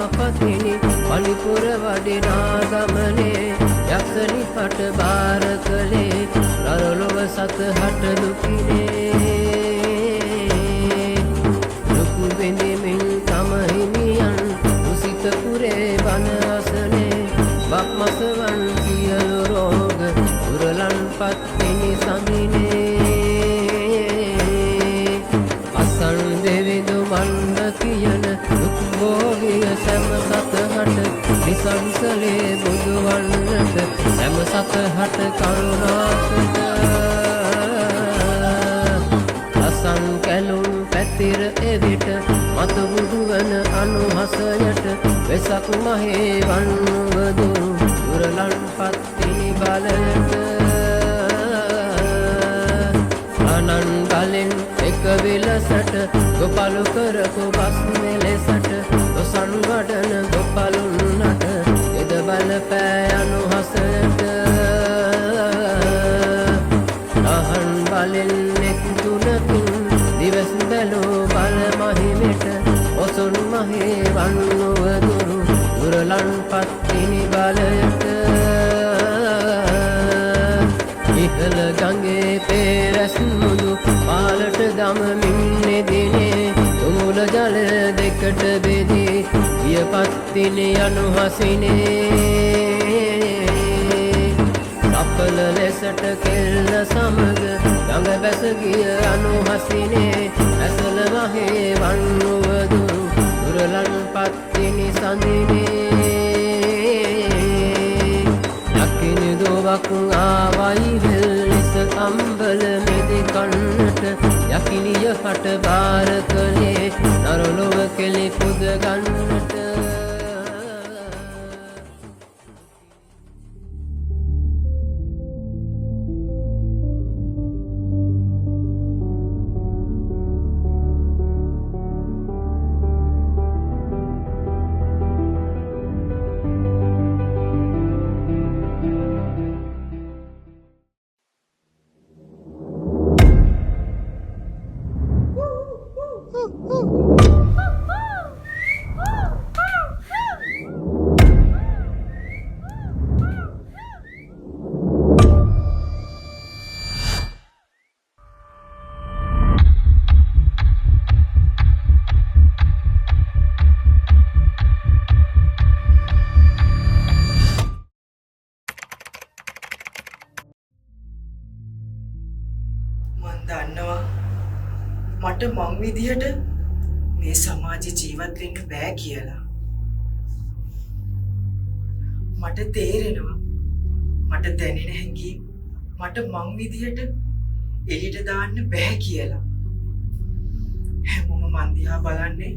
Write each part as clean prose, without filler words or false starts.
සේනාපතිනි මණිපුර වඩිනා ගමනේ යක්ෂණි හට බාර කළේ නරලොව සතහට දුකිනේ දුක් විඳිමින් තම හිමියන් උසිත පුරේ බණ අසනේ බක්මසවන් සියලු රෝග දුරලන් පත්තිනි සඳිනේ අසල් දෙවිදු මණ්ඩ කියන දුක් භෝගිය සැම සතහට නිසංසලේ බුදු වන්නට සැම සතහට කරුණාකට අසං කැලුම් පැතිර එවිට මතු බුදුවන අනුහසයට වෙසක් මහේ වන්නුවදු දුරලන් පත්තිනි බලයට අනන් බලෙන් එක විලසට ගොපලු කරපු බස් මෙලෙසට දොසන් වඩන ගොපලුන්නට එද බල පෑ අනුහසයට අහන් බලෙන් එක් තුනකින් දිවස් බැලූ බල මහිමෙට ඔසුන් මහේ වන්නුවදුරු දුරලන් පත්තිනි බලයට ඉහළ ගඟේ පෙරස් මුදු පාලට දමමින් නෙදිනේ තුමුල ජල දෙකට බෙදී වියපත්තිනි අනුහසිනේ සපල ලෙසට කෙල්ල සමග ගඟ බැස ගිය අනුහසිනේ ඇසල මහේ වන්නුවදුරු දුරලන් පත්තිනි සඳිනේ යකිනි දුවක් ආවයි වෙල්ලිස අම්බල මෙදි කන්නට යකිනිය හට බාර කළේ නරලොව කෙලි පුද ගන්නට මට මං විදිහට මේ සමාජේ ජීවත් වෙන්න බෑ කියලා. මට තේරෙනවා මට දැනෙන හැඟීම් මට මං විදිහට එළියට දාන්න බෑ කියලා. හැමෝම මන් දිහා බලන්නේ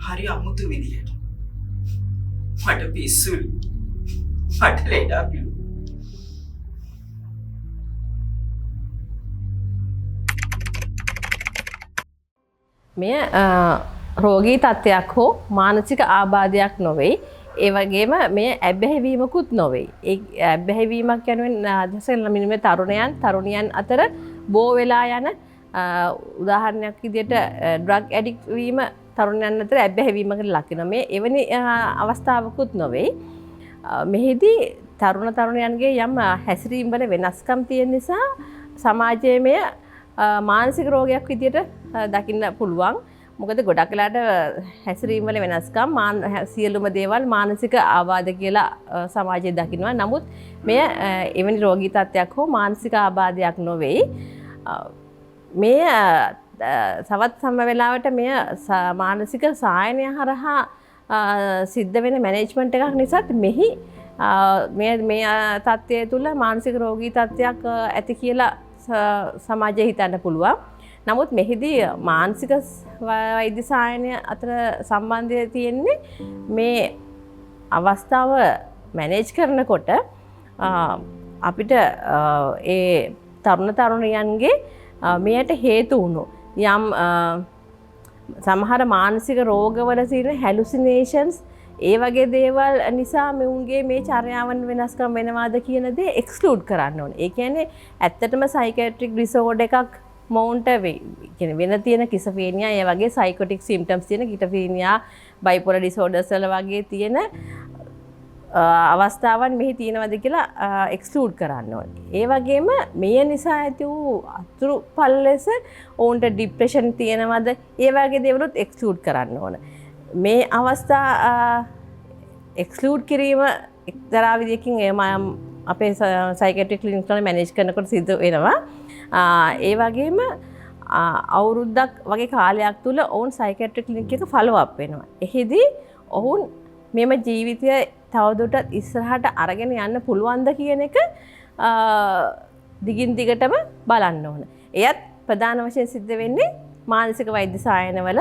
හරි අමුතු විදිහට. මට පිස්සුයි. මට ලෙඩා පිළි. මෙය රෝගී තත්ත්වයක් හෝ මානසික ආබාධයක් නොවේ. ඒ වගේම මෙය ඇබ්බැහිවීමකුත් නොවේ. ඒ ඇබ්බැහිවීමක් යනුවෙන් අදහස් කරන තරුණියන් අතර බෝ වෙලා යන උදාහරණයක් විදිහට ඩ්‍රග් ඇඩික්ට් වීම තරුණයන් අතර ඇබ්බැහිවීමකට ලක් වෙනවා. මේ එවැනි අවස්ථාවකුත් නොවේ. මෙහිදී තරුණයන්ගේ යම් හැසිරීම් වල වෙනස්කම් තියෙන නිසා සමාජයේ මෙය මානසික රෝගයක් විදිහට දකින්න පුළුවන්. මොකද ගොඩක් වෙලාට හැසිරීම් වල වෙනස්කම් සියලුම දේවල් මානසික ආබාධ කියලා සමාජයේ දකිනවා. නමුත් මෙය එවැනි රෝගී තත්ත්වයක් හෝ මානසික ආබාධයක් නොවේ. මේ සවත් සම වෙලාවට මෙය මානසික සායනය හරහා සිද්ධ වෙන මැනේජ්මන්ට් එකක් නිසාත් මෙහි මේ තත්ත්වය තුළ මානසික රෝගී තත්ත්වයක් ඇති කියලා සමාජයේ හිතන්න පුළුවන්. නමුත් මෙහිදී මානසික වෛද්‍ය සායනය අතර සම්බන්ධය තියෙන්නේ මේ අවස්ථාව මැනේජ් කරනකොට අපිට ඒ තරුණයන්ගේ මෙයට හේතු වුණු යම් සමහර මානසික රෝගවල තියෙන හැලුසිනේෂන්ස් ඒ වගේ දේවල් නිසා මෙවුන්ගේ මේ චර්යාවන් වෙනස්කම් වෙනවාද කියන දේ එක්ස්ක්ලූඩ් කරන්න ඕනේ. ඒ කියන්නේ ඇත්තටම සයිකියාට්‍රික් ඩිසෝඩර් එකක් මොවුන්ට වෙන තියෙන කිසෆීනියා ඒ වගේ සයිකොටික් සිම්ටම්ස් තියෙන කිටෆීනියා බයිපෝලර් ඩිසෝඩර්ස් වල වගේ තියෙන අවස්ථාවන් මෙහි තියෙනවද කියලා එක්ස්ක්ලූඩ් කරන්න ඕනේ. ඒ වගේම මේ නිසා ඇති වූ අතුරු පල් ලෙස ඔවුන්ට ડિප්‍රෙෂන් තියෙනවද ඒ වගේ දේවලුත් එක්ස්ක්ලූඩ් කරන්න ඕන. මේ අවස්ථා එක්ස්ක්ලූඩ් කිරීම එක්තරා විදියකින් අපේ සයිකියාට්‍රික් ක්ලිනික් වල මැනේජ් කරනකොට සිදු වෙනවා. ඒ වගේම අවුරුද්දක් වගේ කාලයක් තුල ඔවුන් සයිකියාට්‍රික් ක්ලිනික් එක ෆලෝ අප් වෙනවා. එහිදී ඔවුන් මෙම ජීවිතය තවදුරටත් ඉස්සරහට අරගෙන යන්න පුළුවන්ද කියන එක දිගින් දිගටම බලන්න ඕන. එයත් ප්‍රධාන වශයෙන් සිද්ධ වෙන්නේ මානසික වෛද්‍ය සායනවල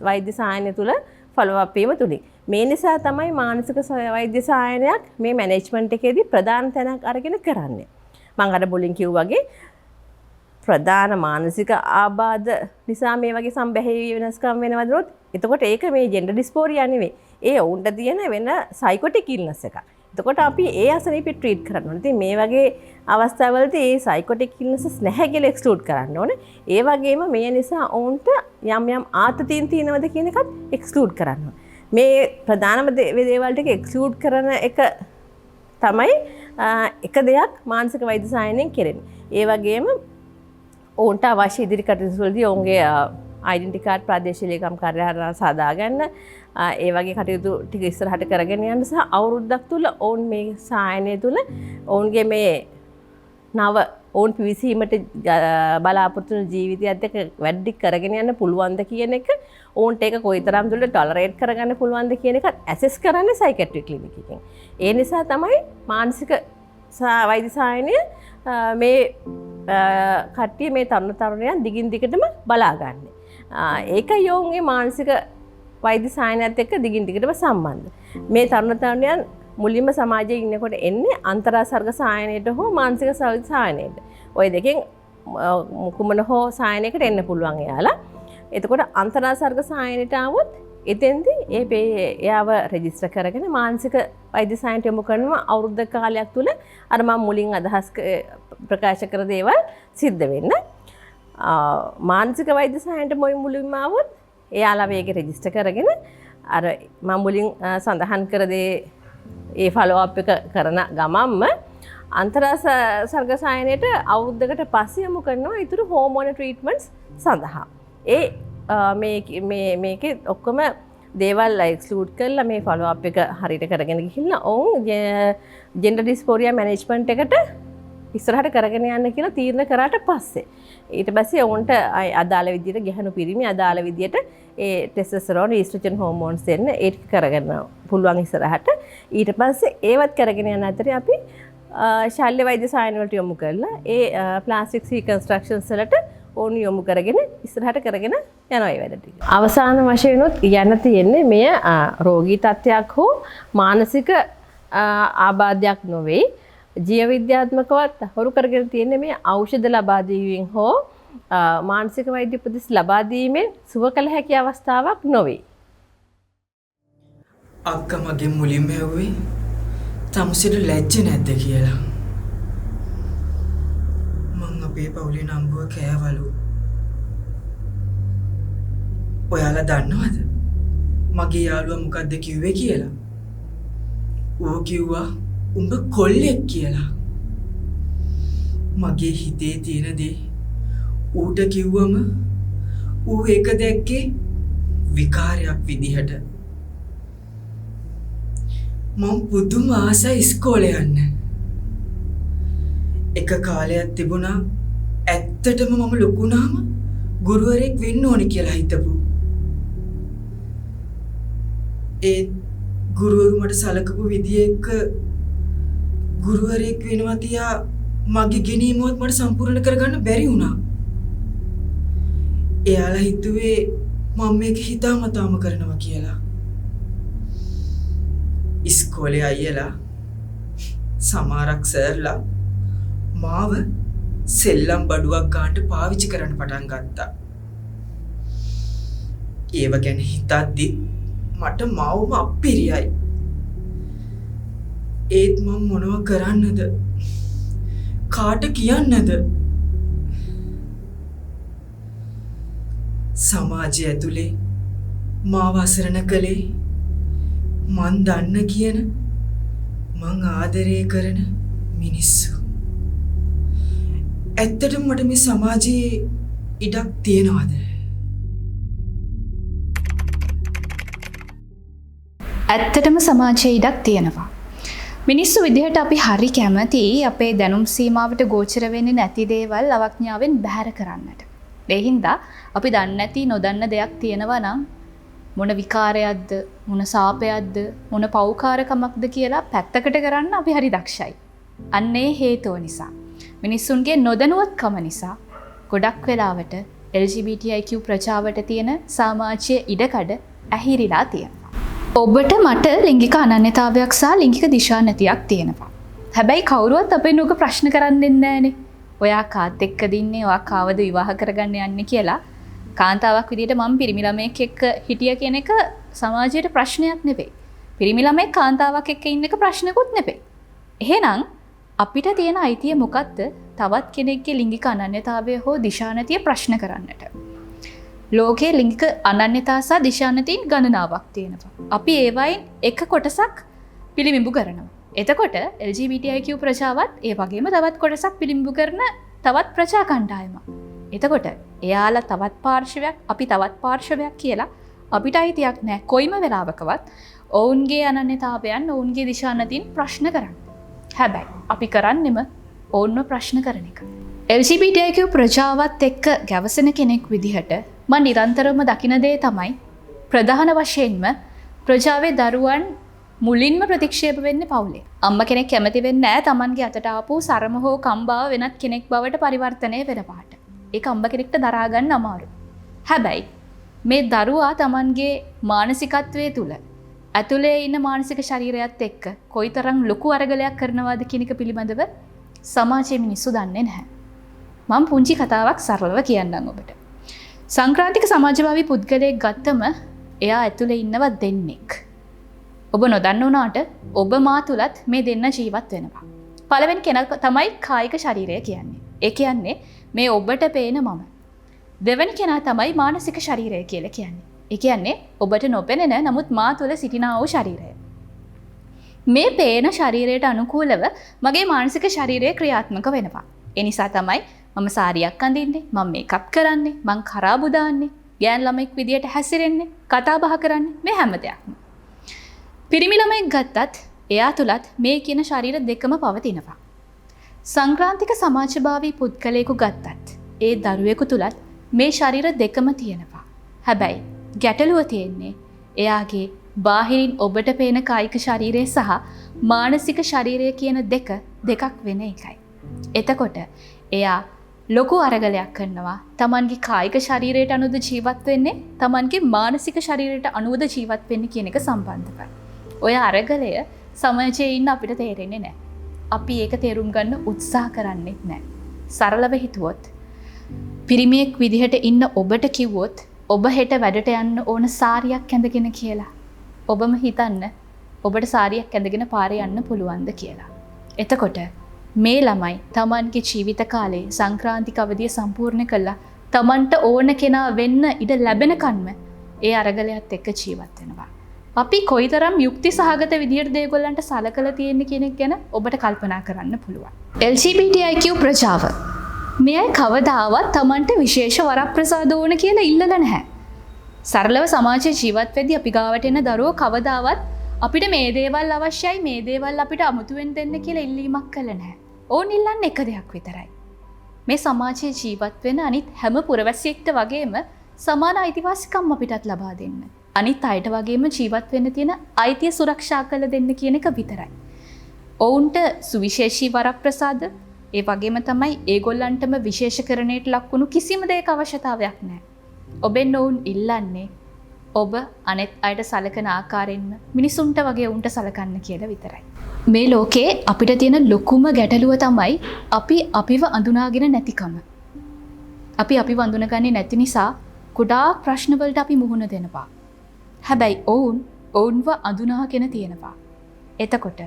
වෛද්‍ය සායනය තුල ෆලෝ අප් වීම තුලින්. මේ නිසා තමයි මානසික වෛද්‍ය සායනයක් මේ මැනේජ්මන්ට් එකේදී ප්‍රධාන තැනක් අරගෙන කරන්නේ. මම අර මුලින් කිව්වා වගේ ප්‍රධාන මානසික ආබාධ නිසා මේ වගේ සම්බැහැවි වෙනස්කම් වෙනවදොත් එතකොට ඒක මේ ජෙන්ඩර් ඩිස්ෆෝරියා නෙවෙයි. ඒ උන්ට තියෙන වෙන සයිකොටික් ඉල්නස් එකක්. එතකොට අපි ඒ අසනීපෙ ට්‍රීට් කරන්න ඕනේ. ඉතින් මේ වගේ අවස්ථාවලදී ඒ සයිකොටික් ඉල්නසස් නැහැ කියලා එක්ස්ක්ලූඩ් කරන්න ඕනේ. ඒ වගේම මේ නිසා ඔවුන්ට යම් යම් ආතතීන් තියෙනවද කියන එකත් එක්ස්ක්ලූඩ් කරන්න ඕනේ. මේ ප්‍රධානම දේවල් ටික එක්ස්ක්ලූඩ් කරන එක තමයි එක දෙයක් මානසික වෛද්‍ය සායනයෙන් කෙරෙන්නේ. ඒ වගේම ඔවුන්ට අවශ්‍ය ඉදිරි කටයුතු වලදී ඔවුන්ගේ ඩෙන්ටි කාඩ් ප්‍රාදේශීය ලේකම් කාර්යාලය සාදා ගන්න ඒ වගේ කටයුතු ටික ඉස්සරහට කරගෙන යන්න සහ අවුරුද්දක් තුල ඔවුන් මේ සායනය තුල ඔවුන්ගේ මේ නව ඔවුන් පිවිසීමට බලාපොරොත්තු වෙන ජීවිතයත් එක්ක වැඩි කරගෙන යන්න පුළුවන්ද කියන එක ඔවුන්ට ඒක කොයිතරම් දුරට ටොලරේට් කරගන්න පුළුවන්ද කියන එකත් ඇසෙස් කරන්නේ සයිකියාට්‍රික් ක්ලිනික් එකකින්. ඒ නිසා තමයි මානසික වෛද්‍ය සායනය මේ කට්ටිය මේ තරුණයන් දිගින් දිගටම බලාගන්නේ. ඒකයි ඔවුන්ගේ මානසික වෛද්‍ය සායනයත් එක්ක දිගින් දිගටම සම්බන්ධ. මේ තරුණයන් මුලින්ම සමාජයේ ඉන්නකොට එන්නේ අන්තරාසර්ග සායනයට හෝ මානසික සායනයට. ওই දෙකෙන් කුමන හෝ සායනයකට එන්න පුළුවන් එයාලා. එතකොට අන්තරාසර්ග සායනයට ආවොත් එතෙන්දී එයාව රෙජිස්ටර් කරගෙන මානසික වෛද්‍ය සායනයට යොමු කරනවා අවුරුද්ද කාලයක් තුල අර මම මුලින් අදහස් ප්‍රකාශ කර දේවල් සිද්ධ වෙන්න. මානසික වෛද්‍ය සායනයට මුලින්ම ආවොත් එයාලා මේක රෙජිස්ටර් කරගෙන අර මම මුලින් සඳහන් කර දේ ඒ ෆලෝ අප් එක කරන ගමන්ම අන්තරාසර්ග සායනයට අවුරුද්දකට පස්සේ යොමු කරනවා ඊටු හෝමෝන ට්‍රීට්මන්ට්ස් සඳහා. මේකේ ඔක්කොම දේවල් එක්ස්ක්ලූඩ් කරලා මේ ෆලෝ අප් එක හරියට කරගෙන ගිහිල්ලා ඔවුන් ජෙන්ඩර් ඩිස්ෆෝරියා මැනේජ්මන්ට් එකට ඉස්සරහට කරගෙන යන්න කියලා තීරණය කරාට පස්සේ ඊට පස්සේ ඔවුන්ට අදාළ විදියට ගැහණු පිරිමි අදාළ විදියට ඒ ටෙස්ටොස්ටෙරෝන් ඊස්ට්‍රජන් හෝමෝන්ස් දෙන්න ඒක කරගන්න පුළුවන් ඉස්සරහට. ඊට පස්සේ ඒවත් කරගෙන යන අතරේ අපි ශල්‍ය වෛද්‍ය සායන වලට යොමු කරලා ඒ ප්ලාස්ටික් රීකන්ස්ට්‍රක්ෂන්ස් වලට ඕන යොමු කරගෙන ඉස්සරහට කරගෙන යනවා ඒ වැඩ ටික. අවසාන වශයෙන් උත් යන්න තියෙන්නේ මෙය රෝගී තත්ත්වයක් හෝ මානසික ආබාධයක් නොවේ. ජීව විද්‍යාත්මකවත් හොරු කරගෙන තියෙන්නේ මේ ඖෂධ ලබා දීමෙන් හෝ මානසික වෛද්‍ය උපදෙස් ලබා දීමෙන් සුව කළ හැකි අවස්ථාවක් නොවේ. අක්කා මගෙන් මුලින්ම ඇහුවේ තමුසෙට ලැජ්ජ නැද්ද කියලා. මං අපේ පවුලේ නම්බුව කෑවලු. ඔයාලා දන්නවද මගේ යාළුවා මොකද්ද කිව්වේ කියලා? ඌ කිව්වා උඹ කොල්ලෙක් කියලා. මගේ හිතේ තියෙන දේ ඌට කිව්වම ඌ ඒක දැක්කේ විකාරයක් විදිහට. මම පුදුම ආසයි ඉස්කෝලේ යන්න. එක කාලයක් තිබුණා ඇත්තටම මම ලොකු වුණාම ගුරුවරයෙක් වෙන්න ඕනි කියලා හිතපු. ඒ ගුරුවරු මට සලකපු විදිය එක්ක ගුරුවරයෙක් වෙනවා තියා මගේ ගෙනීමවත් මට සම්පූර්ණ කරගන්න බැරි වුණා. එයාලා හිතුවේ මම මේක හිතාමතාම කරනවා කියලා. ඉස්කෝලේ අයියලා සමහරක් සර්ලා මාව සෙල්ලම් බඩුවක් ගන්නට පාවිච්චි කරන්න පටන් ගත්තා. ඒව ගැන හිතද්දි මට මාවම අප්පිරියයි. ඒත් මම මොනව කරන්නද? කාට කියන්නද? සමාජය ඇතුලේ මාව අසරණ කළේ මන් දන්න කියන මං ආදරය කරන මිනිස්සු. ඇත්තටම මට මේ සමාජයේ ඉඩක් තියනවාද? ඇත්තටම සමාජයේ ඉඩක් තියෙනවා. මිනිස්සු විදිහට අපි හරි කැමති අපේ දැනුම් සීමාවට ගෝචර වෙන්නේ නැති දේවල් අවඥාවෙන් බැහැර කරන්නට. ඒ හින්දා අපි දන්නේ නැති නොදන්න දෙයක් තියෙනවා නම් මොන විකාරයක්ද, මොන සාපයක්ද, මොන පෞකාරකමක්ද කියලා පැත්තකට කරන්න අපි හරි දක්ෂයි. අන්නේ හේතුව නිසා මිනිස්සුන්ගේ නොදැනුවත්කම නිසා ගොඩක් වෙලාවට LGBTIQ ප්‍රජාවට තියෙන සමාජීය ඉඩකඩ ඇහිරිලා තියෙනවා. ඔබට මට ලිංගික අනන්‍යතාවයක් සහ ලිංගික දිශා නැතියක් තියෙනවා. හැබැයි කවුරුවත් අපෙන් ඕක ප්‍රශ්න කරන්න දෙන්නේ නැහනේ. ඔයා කාත් එක්කද ඉන්නේ, ඔයා කාවද විවාහ කරගන්න යන්නේ කියලා. කාන්තාවක් විදිහට මම පිරිමි ළමයෙක් එක්ක හිටිය කියන එක සමාජයට ප්‍රශ්නයක් නෙවෙයි. පිරිමි ළමයෙක් කාන්තාවක් එක්ක ඉන්න එක ප්‍රශ්නකුත් නෙවෙයි. එහෙනම් අපිට තියෙන අයිතිය මොකක්ද තවත් කෙනෙක්ගේ ලිංගික අනන්‍යතාවය හෝ දිශා නැතිය ප්‍රශ්න කරන්නට? ලෝකයේ ලිංගික අනන්‍යතා සහ දිශා නැතින් ගණනාවක් තියෙනවා. අපි ඒවයින් එක කොටසක් පිළිඹු කරනවා. එතකොට LGBTIQ ප්‍රජාවත් ඒ වගේම තවත් කොටසක් පිළිඹු කරන තවත් ප්‍රජා කණ්ඩායමක්. එතකොට එයාලා තවත් පාර්ශවයක්, අපි තවත් පාර්ශවයක් කියලා අපිට අයිතියක් නැහැ කොයිම වෙලාවකවත් ඔවුන්ගේ අනන්‍යතාවයන්, ඔවුන්ගේ දිශා නැතින් ප්‍රශ්න කරන්න. හැබැයි අපි කරන්නෙම ඔවුන්ව ප්‍රශ්න කරන එක. LGBTIQ ප්‍රජාවත් එක්ක ගැවසෙන කෙනෙක් විදිහට මම නිරන්තරවම දකින දේ තමයි ප්‍රධාන වශයෙන්ම ප්‍රජාවේ දරුවන් මුලින්ම ප්‍රතික්ෂේප වෙන්නේ පවුලේ. අම්මා කෙනෙක් කැමති වෙන්නේ නැහැ Tamanගේ අතට ආපු සරම හෝ කම්බාව වෙනත් කෙනෙක් බවට පරිවර්තනය වෙන පාට. ඒක අම්මා කෙනෙක්ට දරා ගන්න අමාරුයි. හැබැයි මේ දරුවා Tamanගේ මානසිකත්වයේ තුල ඇතුලේ ඉන්න මානසික ශරීරයත් එක්ක කොයිතරම් ලොකු අරගලයක් කරනවාද කියන එක පිළිබඳව සමාජයේ මිනිස්සු දන්නේ නැහැ. මම පුංචි කතාවක් සරලව කියන්නම් ඔබට. සංක්‍රාන්තික සමාජවාදී පුද්ගලයෙක් ගත්තම එයා ඇතුලේ ඉන්නවා දෙන්නෙක්. ඔබ නොදන්න උනාට ඔබ මා තුලත් මේ දෙන්න ජීවත් වෙනවා. පළවෙනි කෙනා තමයි කායික ශරීරය කියන්නේ. ඒ කියන්නේ මේ ඔබට පේන මම. දෙවෙනි කෙනා තමයි මානසික ශරීරය කියලා කියන්නේ. ඒ කියන්නේ ඔබට නොපෙනෙන නමුත් මා තුල සිටිනා වූ ශරීරය. මේ පේන ශරීරයට අනුකූලව මගේ මානසික ශරීරය ක්‍රියාත්මක වෙනවා. ඒ නිසා තමයි මම සාරියක් අඳින්නේ, මම මේකප් කරන්නේ, මං කරාබු දාන්නේ, ගෑන් ළමෙක් විදියට හැසිරෙන්නේ, කතා බහ කරන්නේ, මේ හැම දෙයක්ම. පිරිමි ළමෙක් ගත්තත් එයා තුලත් මේ කියන ශරීර දෙකම පවතිනවා. සංක්‍රාන්තික සමාජභාවී පුද්ගලයෙකු ගත්තත් ඒ දරුවෙකු තුලත් මේ ශරීර දෙකම තියෙනවා. හැබැයි ගැටලුව තියෙන්නේ එයාගේ බාහිරින් ඔබට පේන කායික ශරීරය සහ මානසික ශරීරය කියන දෙකක් වෙන එකයි. එතකොට එයා ලොකු අරගලයක් කරනවා. Tamanගේ කායික ශරීරයට අනුව ජීවත් වෙන්නේ, Tamanගේ මානසික ශරීරයට අනුව ජීවත් වෙන්නේ කියන එක සම්බන්ධව. ඔය අරගලය සමාජයේ ඉන්න අපිට තේරෙන්නේ නැහැ. අපි ඒක තේරුම් ගන්න උත්සාහ කරන්නේ නැහැ. සරලව හිතුවොත් පිරිමියෙක් විදිහට ඉන්න ඔබට කිව්වොත් ඔබ හෙට වැඩට යන්න ඕන සාරියක් ඇඳගෙන කියලා. ඔබම හිතන්න ඔබට සාරියක් ඇඳගෙන පාරේ යන්න පුළුවන්ද කියලා. එතකොට මේ ළමයි Tamanගේ ජීවිත කාලේ සංක්‍රාන්තික අවධිය සම්පූර්ණ කළා Tamanට ඕන කෙනා වෙන්න ඉඩ ලැබෙනකන්ම ඒ අරගලයත් එක්ක ජීවත් වෙනවා. අපි කොයිතරම් යුක්ති සහගත විදියට දේගොල්ලන්ට සලකලා තියෙන්නේ කියන එක ගැන ඔබට කල්පනා කරන්න පුළුවන්. LGBTIQ ප්‍රජාව මේ කවදාවත් Tamanට විශේෂ වරප්‍රසාද ඕන කියලා ඉල්ලලා නැහැ. සරලව සමාජයේ ජීවත් වෙද්දී අපි ගාවට එන දරුවෝ කවදාවත් අපිට මේ දේවල් අවශ්‍යයි, මේ දේවල් අපිට අමුතුවෙන් දෙන්න කියලා ඉල්ලීමක් කළේ නැහැ. ඕන් ඉල්ලන්නේ එක දෙයක් විතරයි. මේ සමාජයේ ජීවත් වෙන අනිත් හැම පුරවැසියෙක්ට වගේම සමාන අයිතිවාසිකම් අපිටත් ලබා දෙන්න. අනිත් අයට වගේම ජීවත් වෙන්න තියෙන අයිතිය සුරක්ෂා කළ දෙන්න කියන එක විතරයි. ඔවුන්ට සුවිශේෂී වරප්‍රසාද, ඒ වගේම තමයි ඒගොල්ලන්ටම විශේෂකරණයට ලක්වුණු කිසිම දෙයක අවශ්‍යතාවයක් නැහැ. ඔබෙන් ඔවුන් ඉල්ලන්නේ ඔබ අනෙත් අයට සලකන ආකාරයෙන්ම මිනිසුන්ට වගේ උන්ට සලකන්න කියලා විතරයි. මේ ලෝකේ අපිට තියෙන ලොකුම ගැටලුව තමයි අපි අපිව අඳුනාගෙන නැතිකම. අපි අපිව අඳුනගන්නේ නැති නිසා ගොඩාක් ප්‍රශ්න වලට අපි මුහුණ දෙනවා. හැබැයි ඔවුන්ව අඳුනාගෙන තියෙනවා. එතකොට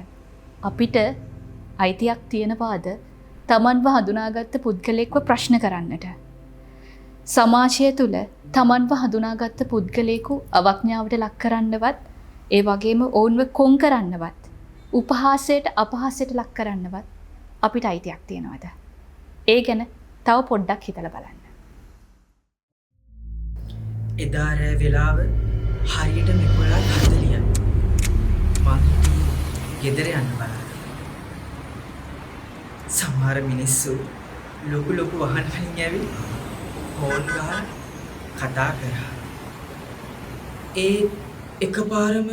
අපිට අයිතියක් තියෙනවාද Tamanව හඳුනාගත්ත පුද්ගලෙක්ව ප්‍රශ්න කරන්නට? සමාජය තුල තමන්ව හඳුනාගත්ත පුද්ගලයෙකු අවඥාවට ලක් කරන්නවත් ඒ වගේම ඔවුන්ව කොන් කරන්නවත් උපහාසයට අපහාසයට ලක් කරන්නවත් අපිට අයිතියක් තියෙනවද? ඒ ගැන තව පොඩ්ඩක් හිතලා බලන්න. එදා රෑ වෙලාව හරියට 11:40යි. මං ගෙදර යන්න බලාගෙන. සමහර මිනිස්සු ලොකු වහන වලින් ඇවිත් හෝන් ගහලා කතා කරා. ඒ එකපාරම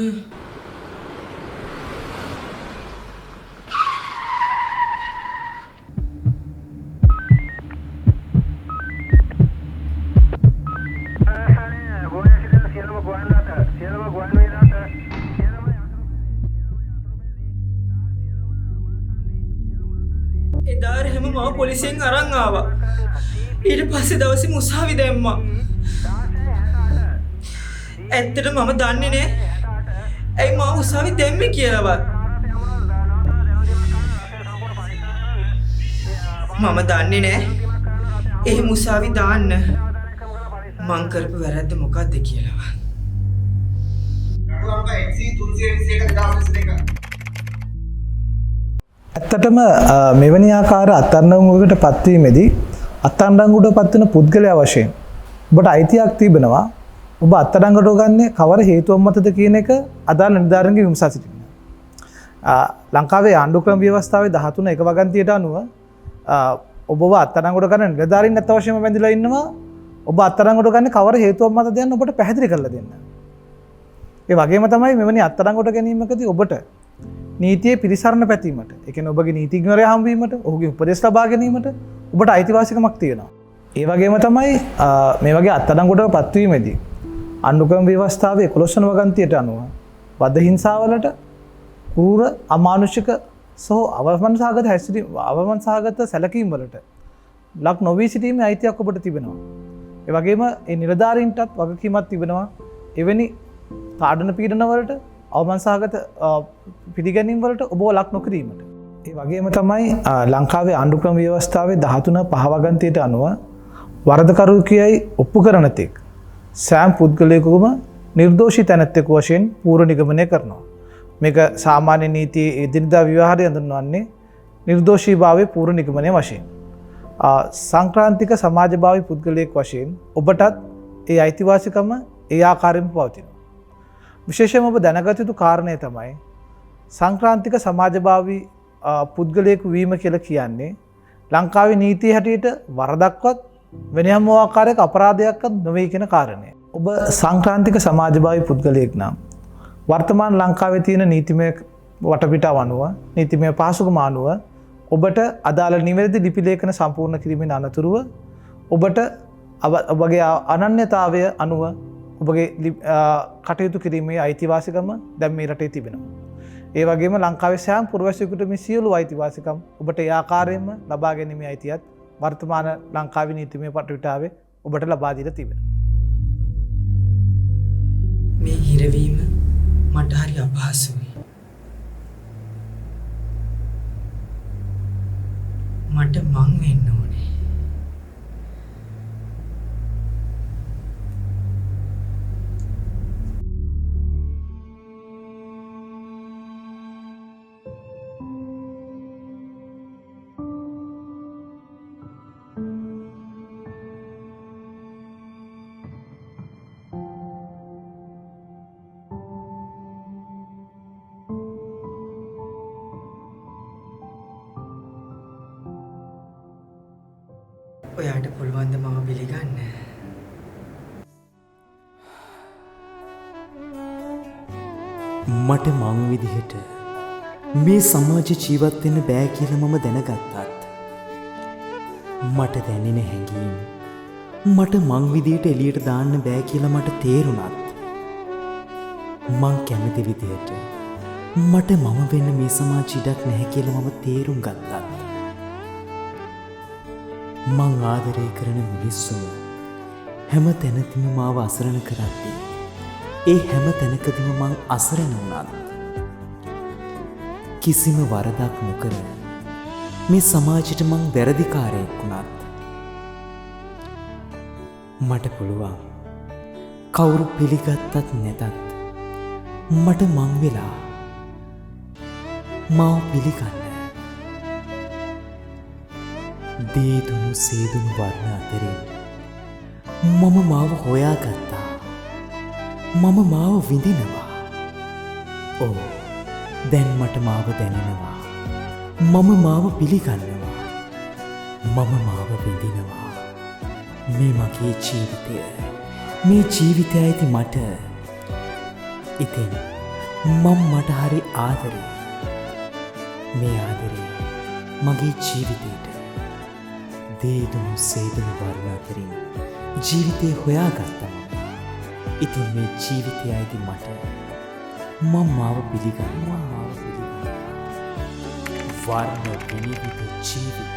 එදාර හැම මාව පොලිසියෙන් අරන් ආවා. ඊට පස්සේ දවසේ මුසාවි දැම්මා. ඇත්තට මම දන්නේ නෑ ඇයි මාව උසාවි දැම්මේ කියලාවත්. මම දන්නේ නෑ ඒ මුසාවි දාන්න මං කරපු වැරද්ද මොකක්ද කියලාවත්. ඇත්තටම මෙවැනි ආකාර අත්අඩංගුවකට පත්වීමේදී අත්අඩංගුවට පත්වන පුද්ගලයා වශයෙන් ඔබට අයිතියක් තිබෙනවා ඔබ අත්අඩංගුවට ගන්නේ කවර හේතුවක් මතද කියන එක අදාළ නිලධාරීන්ගේ විමසා සිටින්න. ලංකාවේ ආණ්ඩු ක්‍රම ව්‍යවස්ථාවේ 13 එක වගන්තියට අනුව ඔබව අත්අඩංගුවට ගන්න නිලධාරීන් අත්‍යවශ්‍යම බැඳිලා ඉන්නවා. ඔබ අත්අඩංගුවට ගන්නේ කවර හේතුවක් මතද යන්න ඔබට පැහැදිලි කරලා දෙන්න. ඒ වගේම තමයි මෙවැනි අත්අඩංගුවට ගැනීමකදී ඔබට නීතියේ පිළිසරණ පැතීමට, ඒ කියන්නේ ඔබගේ නීතිඥවරයා හම්බවීමට, ඔහුගේ උපදෙස් ලබා ගැනීමට ඔබට අයිතිවාසිකමක් තියෙනවා. ඒ වගේම තමයි මේ වගේ අත්අඩංගුවට පත්වීමේදී ආණ්ඩු ක්‍රම ව්‍යවස්ථාවේ 11 වන වගන්තියට අනුව වද හිංසාවලට කෲර අමානුෂික සහ අවමන් සහගත සැලකීම් වලට ලක් නොවී සිටීමේ අයිතියක් ඔබට තිබෙනවා. ඒ වගේම ඒ නිලධාරීන්ටත් වගකීමක් තිබෙනවා එවැනි තාඩන පීඩන වලට අවමන් සහගත පිළිගැනීම් වලට ඔබව ලක් නොකිරීමට. ඒ වගේම තමයි ලංකාවේ ආණ්ඩු ක්‍රම ව්‍යවස්ථාවේ 13 5 වගන්තියට අනුව වරදකරු කියයි ඔප්පු කරන තෙක් සෑම පුද්ගලයෙකුම නිර්දෝෂී තැනැත්තෙකු වශයෙන් පූර්ව නිගමනය කරනවා. මේක සාමාන්‍ය නීතියේ එදිනදා ව්‍යවහාරය හඳුන්වන්නේ නිර්දෝෂීභාවයේ පූර්ව නිගමනය වශයෙන්. සංක්‍රාන්තික සමාජභාවී පුද්ගලයෙක් වශයෙන් ඔබටත් ඒ අයිතිවාසිකම ඒ ආකාරයෙන්ම පවතිනවා. විශේෂයෙන්ම ඔබ දැනගත යුතු කාරණය තමයි සංක්‍රාන්තික සමාජභාවී පුද්ගලයෙකු වීම කියලා කියන්නේ ලංකාවේ නීතිය හැටියට වරදක්වත් වෙන හැම ආකාරයක අපරාධයක්වත් නොවේ කියන කාරණය. ඔබ සංක්‍රාන්තික සමාජභාවී පුද්ගලයෙක් නම් වර්තමාන ලංකාවේ තියෙන නීතිමය වටපිටාව අනුව නීතිමය පහසුකම් අනුව ඔබට අදාළ නිවැරදි ලිපි ලේඛන සම්පූර්ණ කිරීමෙන් අනතුරුව ඔබට ඔබගේ අනන්‍යතාවය අනුව ඔබගේ කටයුතු කිරීමේ අයිතිවාසිකම දැන් මේ රටේ තිබෙනවා. ඒ වගේම ලංකාවේ සෑම පුරවැසියෙකුට මේ සියලු අයිතිවාසිකම් ඔබට ඒ ආකාරයෙන්ම ලබා ගැනීමේ අයිතියත් වර්තමාන ලංකාවේ නීතිමය වටපිටාවේ ඔබට ලබා දීලා තිබෙනවා. මේ හිරවීම මට හරි අපහසුයි. මට මං වෙන්න ඕනේ. ඔයාට පුළුවන් ද මම පිළිගන්න? මට මං විදිහට මේ සමාජ ජීවත් වෙන්න බෑ කියලා මම දැනගත්තත් මට දැනෙන හැඟීම් මට මං විදිහට එළියට දාන්න බෑ කියලා මට තේරුණත් මං කැමති විදිහට මට මම වෙන්න මේ සමාජ ඉඩක් නැහැ කියලා මම තේරුම් ගත්තා. මං ආදරය කරන මිනිස්සුම හැම තැනදීම මාව අසරණ කරද්දී ඒ හැම තැනකදීම මං අසරණ වුණා. කිසිම වරදක් නොකර මේ සමාජයට මං වැරදිකාරයෙක් වුණත් මට පුළුවන් කවුරු පිළිගත්තත් නැතත් මට මං වෙලා මාව පිළිගන්න. දේදුණු සේදුණු වර්ණ අතරින් මම මාව හොයාගත්තා. මම මාව විඳිනවා. ඕ දැන් මට මාව දැනෙනවා. මම මාව පිළිගන්නවා. මම මාව විඳිනවා. මේ මගේ ජීවිතය. මේ ජීවිතය ඇති මට. ඉතින් මම මට හරි ආදරේ. මේ ආදරේ මගේ ජීවිතයට දේදුණු සේදුණු වර්ණ අතරින් ජීවිතය හොයාගත්තම. ඉතින් මේ ජීවිතය ඇති මට. මම මාව පිළිගන්නවා. වර්ණ විනිවිද ජීවිත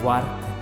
වර්තන